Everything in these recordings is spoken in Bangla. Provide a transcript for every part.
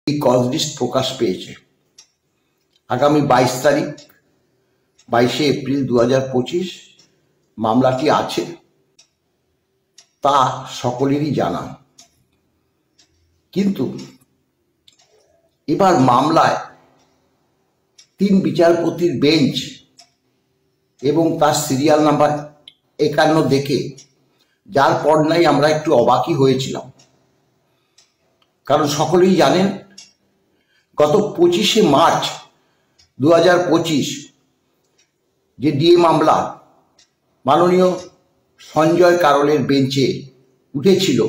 এই কজ লিস্ট প্রকাশ পেয়েছে। আগামী 22 তারিখ 22শে এপ্রিল 2025 মামলাটি আছে, তা সকলেরই জানা। কিন্তু এবার মামলায় 3 বিচারপতির বেঞ্চ এবং তার সিরিয়াল নাম্বার 51 দেখে যার পর্যায়ে আমরা একটু অবাকই হয়েছিলাম। কারণ সকলেই জানেন গত 25শে মার্চ 2025 যে ডিএ মামলা মাননীয় সঞ্জয় কারোলের বেঞ্চে উঠেছিল,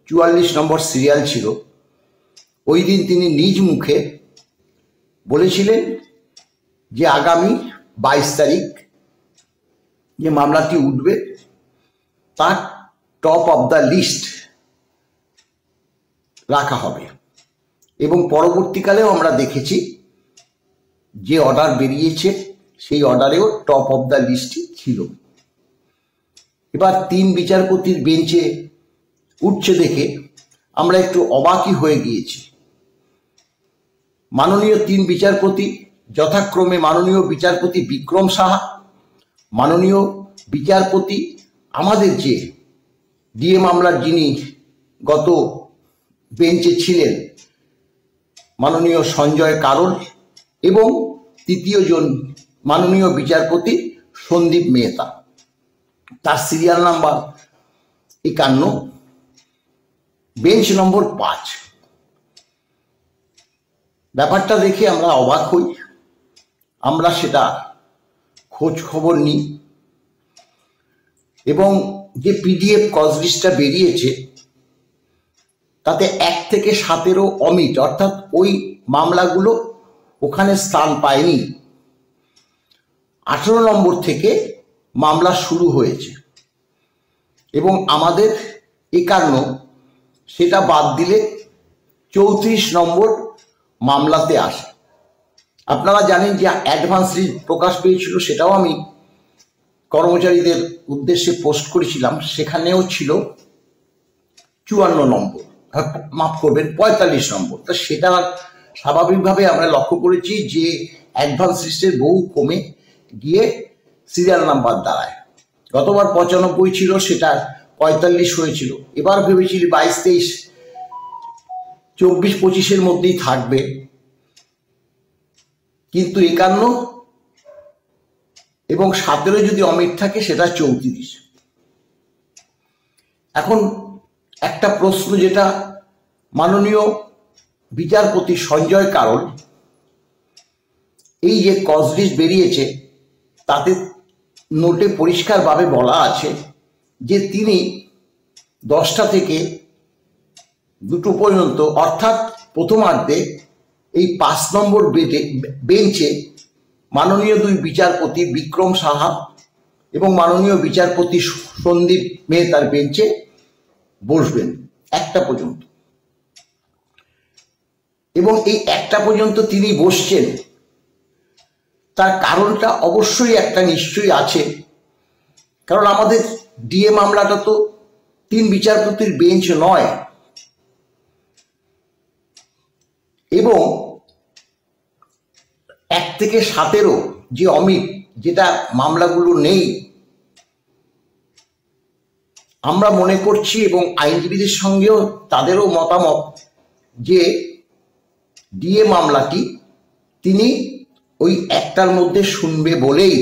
44 নম্বর সিরিয়াল ছিল, ওই দিন তিনি নিজ মুখে বলেছিলেন যে আগামী 22 তারিখ যে মামলাটি উঠবে তার টপ অফ দ্য লিস্ট রাখা হবে। এবং পরবর্তীকালেও আমরা দেখেছি যে অর্ডার বেরিয়েছে সেই অর্ডারেও টপ অফ দ্য লিস্টই ছিল। এবার 3 বিচারপতির বেঞ্চে উঠছে দেখে আমরা একটু অবাকই হয়ে গিয়েছি। মাননীয় 3 বিচারপতি যথাক্রমে মাননীয় বিচারপতি বিক্রম সাহা, মাননীয় বিচারপতি আমাদের যে ডিএ মামলার যিনি গত বেঞ্চে ছিলেন মাননীয় সঞ্জয় কারোল, এবং তৃতীয় জন মাননীয় বিচারপতি সন্দীপ মেহতা, তার সিরিয়াল নাম্বার 51, বেঞ্চ নম্বর 5। ব্যাপারটা দেখে আমরা অবাক হই। আমরা সেটা খোঁজ খবর নিই এবং যে পিডিএফ কজ লিস্টটা বেরিয়েছে তাতে 1 থেকে 17 অমিট, অর্থাৎ ওই মামলাগুলো ওখানে স্থান পায়নি। 18 নম্বর থেকে মামলা শুরু হয়েছে এবং আমাদের 51 সেটা বাদ দিলে 34 নম্বর মামলাতে আসে। আপনারা জানেন যে অ্যাডভান্স লিস্ট প্রকাশ পেয়েছিল, সেটাও আমি কর্মচারীদের উদ্দেশ্যে পোস্ট করেছিলাম, সেখানেও ছিল 54 নম্বর, মাফ করবেন 45 নম্বর। তা সেটা স্বাভাবিকভাবে আমরা লক্ষ্য করেছি যে অ্যাডভান্স লিস্টের বহু কমে গিয়ে সিরিয়াল নাম্বার দাঁড়ায়। গতবার 95 ছিল, সেটা 45 হয়েছিল। এবার ভেবেছিলি 22, 23, 24, 25-এর মধ্যেই থাকবে, কিন্তু 51 এবং 17 যদি অমিট থাকে সেটা 34। এখন একটা প্রশ্ন যেটা মাননীয় বিচারপতি সঞ্জয় কারোল এই যে কজ লিস্ট বেরিয়েছে তাতে নোটে পরিষ্কারভাবে বলা আছে যে তিনি 10টা থেকে 2টো পর্যন্ত, অর্থাৎ প্রথমার্ধে এই 5 নম্বর বেঞ্চে মাননীয় 2 বিচারপতি বিক্রম সাহা এবং মাননীয় বিচারপতি সন্দীপ মেহতার বেঞ্চে বসবেন 1টা পর্যন্ত। এবং এই 1টা পর্যন্ত তিনি বসছেন, তার কারণটা অবশ্যই একটা নিশ্চয়ই আছে। কারণ আমাদের ডিএ মামলাটা তো 3 বিচারপতির বেঞ্চ নয়, এবং 1 থেকে 17 যে অমিট, যেটা মামলাগুলো নেই, আমরা মনে করছি এবং আইনজীবীদের সঙ্গেও তাদেরও মতামত যে ডিএ মামলাটি তিনি ওই 1টার মধ্যে শুনবে বলেই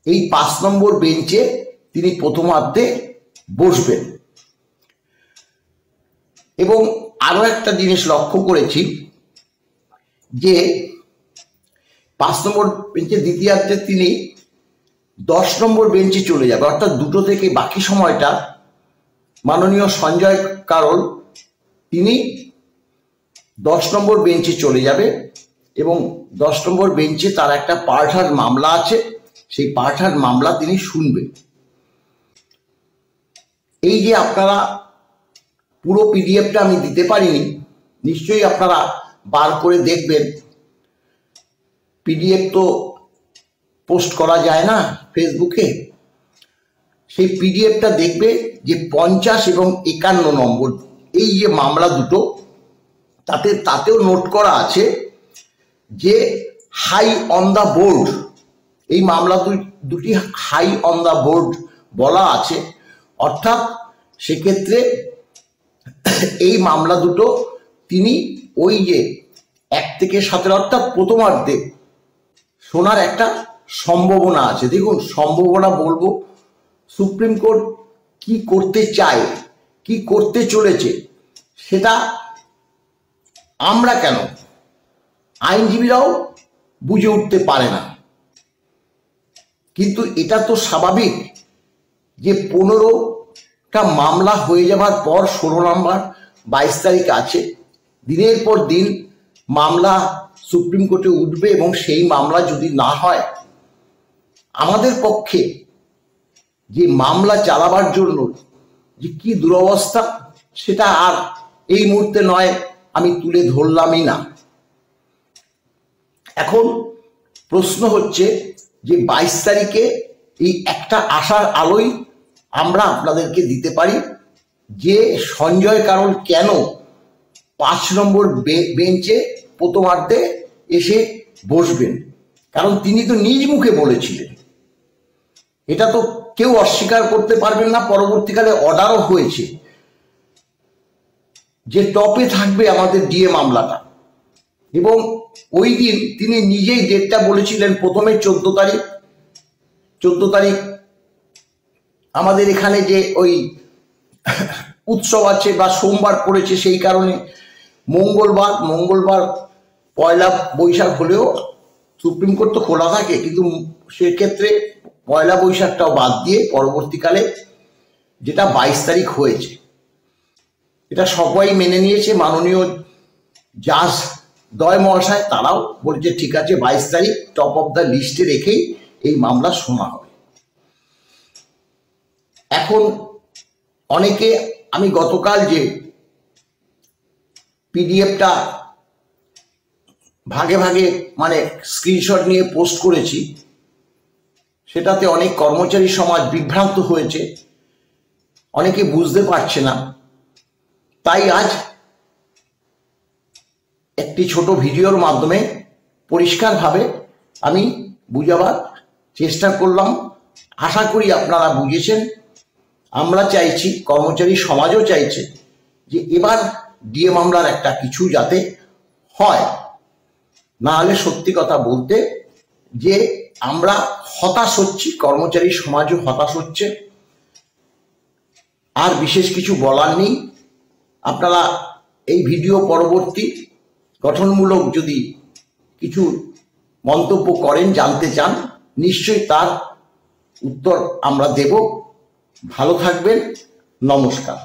এই 5 নম্বর বেঞ্চে তিনি প্রথমার্ধে বসবেন। এবং আরো একটা জিনিস লক্ষ্য করেছি যে 5 নম্বর বেঞ্চে দ্বিতীয়ার্ধে তিনি 10 নম্বর বেঞ্চে চলে যাবে, অর্থাৎ 2টো থেকে বাকি সময়টা মাননীয় সঞ্জয় কারোল তিনি 10 নম্বর বেঞ্চে চলে যাবে এবং 10 নম্বর বেঞ্চে তার একটা পার্টহার মামলা আছে, সেই পার্টহার মামলা তিনি শুনবেন। এই যে আপনারা পুরো পিডিএফটা আমি দিতে পারিনি, নিশ্চয়ই আপনারা বার করে দেখবেন। পিডিএফ তো পোস্ট করা যায় না ফেসবুকে, সেই পিডিএফটা দেখবে যে 50 এবং 51 নম্বর এই যে মামলা দুটো তাতেও নোট করা আছে যে হাই অন দ্য বোর্ড, এই মামলা দুটি হাই অন দ্য বোর্ড বলা আছে। অর্থাৎ সেক্ষেত্রে এই মামলা দুটো তিনি ওই যে 1 থেকে 17 অর্থাৎ প্রথমার্ধে শোনার একটা সম্ভাবনা আছে। দেখুন, সম্ভাবনা বলবো, সুপ্রিম কোর্ট কি করতে চায়, কি করতে চলেছে, সেটা আমরা কেন, আইনজীবীরাও বুঝে উঠতে পারে না। কিন্তু এটা তো স্বাভাবিক যে 15টা মামলা হয়ে যাবার পর 16 নম্বর 22 তারিখ আছে, দিনের পর দিন মামলা সুপ্রিম কোর্টে উঠবে এবং সেই মামলা যদি না হয়, আমাদের পক্ষে যে মামলা চালাবার জন্য যে কি দুরবস্থা, সেটা আর এই মুহূর্তে নয়, আমি তুলে ধরলামই না। এখন প্রশ্ন হচ্ছে যে 22 তারিখে এই একটা আশার আলোই আমরা আপনাদেরকে দিতে পারি যে সঞ্জয় কারোল কেন 5 নম্বর বেঞ্চে প্রথমার্ধে এসে বসবেন। কারণ তিনি তো নিজ মুখে বলেছিলেন, এটা তো কেউ অস্বীকার করতে পারবেন না। পরবর্তীকালে অর্ডারও হয়েছে যে টপে থাকবে আমাদের ডিএ মামলাটা, এবং ওই দিন তিনি নিজেই ডেটটা বলেছিলেন। প্রথমে 14 তারিখ আমাদের এখানে যে ওই উৎসব আছে বা সোমবার পড়েছে, সেই কারণে মঙ্গলবার পয়লা বৈশাখ হলেও সুপ্রিম কোর্ট তো খোলা থাকে, কিন্তু সেক্ষেত্রে পয়লা বৈশাখটাও বাদ দিয়ে পরবর্তীকালে যেটা 22 তারিখ হয়েছে, এটা সবাই মেনে নিয়েছে। মাননীয় জাজ দয় মহাশয় তারাও বলছে ঠিক আছে, 22 তারিখ টপ অফ দ্য লিস্টে রেখেই এই মামলা শোনা হবে। এখন অনেকে, আমি গতকাল যে পিডিএফটা ভাগে ভাগে মানে স্ক্রিনশট নিয়ে পোস্ট করেছি, সেটাতে অনেক কর্মচারী সমাজ বিভ্রান্ত হয়েছে, অনেকে বুঝতে পারছে না। তাই আজ একটি ছোট ভিডিওর মাধ্যমে পরিষ্কারভাবে আমি বুঝাবার চেষ্টা করলাম। আশা করি আপনারা বুঝেছেন। আমরা চাইছি, কর্মচারী সমাজও চাইছে যে এবার ডিএ মামলার একটা কিছু যাতে হয়, না হলে সত্যি কথা বলতে যে আমরা হতাশ হচ্ছি, কর্মচারী সমাজও হতাশ হচ্ছে। আর বিশেষ কিছু বলার নেই। আপনারা এই ভিডিও পরবর্তী গঠনমূলক যদি কিছু মন্তব্য করেন, জানতে চান, নিশ্চয়ই তার উত্তর আমরা দেব। ভালো থাকবেন, নমস্কার।